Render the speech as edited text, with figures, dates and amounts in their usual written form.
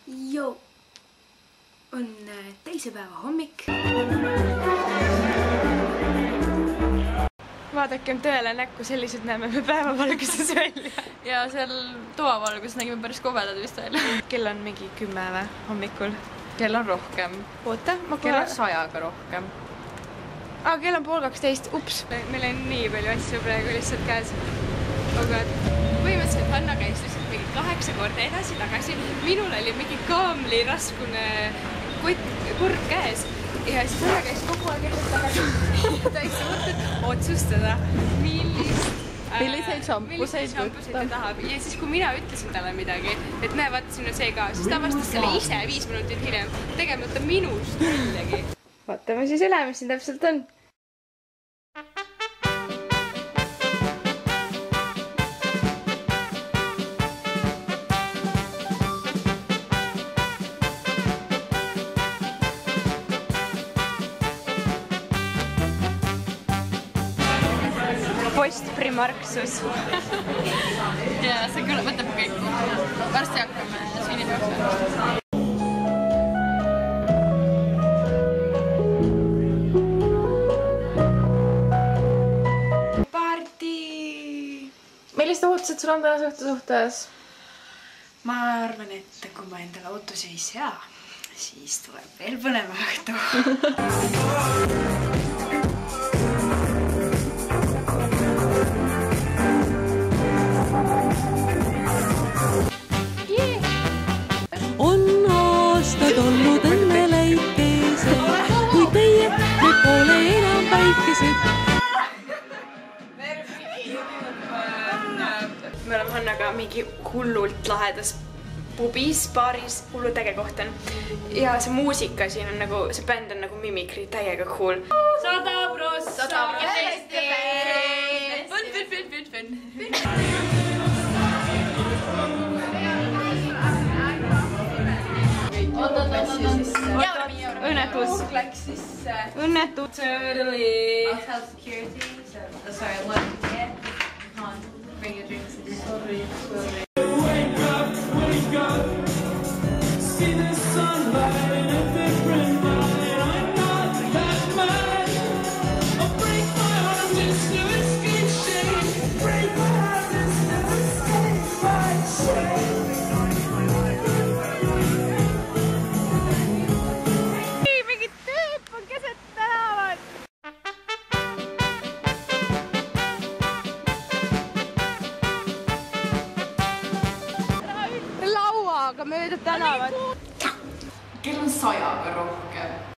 Jo, on teisipäeva hommik. Vaadakem tõele näkku, sellised näeme me päevavalguses välja. Ja seal toavalguses nägime päris kobedad vist välja. Kell on mingi 10 või hommikul. Kell on rohkem. Oota, ma Kell on 100-ga rohkem. Kell on 11:30, ups. Meil on nii palju asju praegu lihtsalt käes. Aga põhimõtteliselt Hanna käis lihtsalt mingi 8 korda edasi-tagasi. Minul oli mingi kaamliraskune kurk käes. Ja siis Hanna käis kogu aeg edasi-tagasi. Ta ei suutnud otsustada, Milliseid šampuseid ta tahab. Ja siis, kui mina ütlesin talle midagi, et näe, vaata, siin on see ka, siis ta vastas selle ise 5 minutit hiljem, tegemata minust millegi. Vaatame siis üle, mis siin täpselt on. Post Primarksus. Ja see küll võtab kõik. Varsti hakkame sünnipäevaks. Pardi! Millist ootused sul on täna suhtes? Ma arvan, et kui ma endale ootusi ei sea, siis tuleb veel põneva õhtu. On aastad olnud õnneläikesed, kui teie me pole enam väikesed. Me oleme Hannaga mingi hullult lahedas pubis, baaris, hullult äge koht on. Ja see muusika siin on nagu, see bänd on nagu Mimikri, täiega cool. 100%! Õnnetus. Õnnetus. I'll tell security. Sorry, what? Yeah. Can't bring your drinks. Sorry. Wake up, see the sunlight in a different light. I'm not that mad. I'll break my heart just to escape shame. Break my heart just to escape my shame. Mingi tüüp on keset tänavat. Lauaga mööda tänavat. Kell on 100-ga rohkem.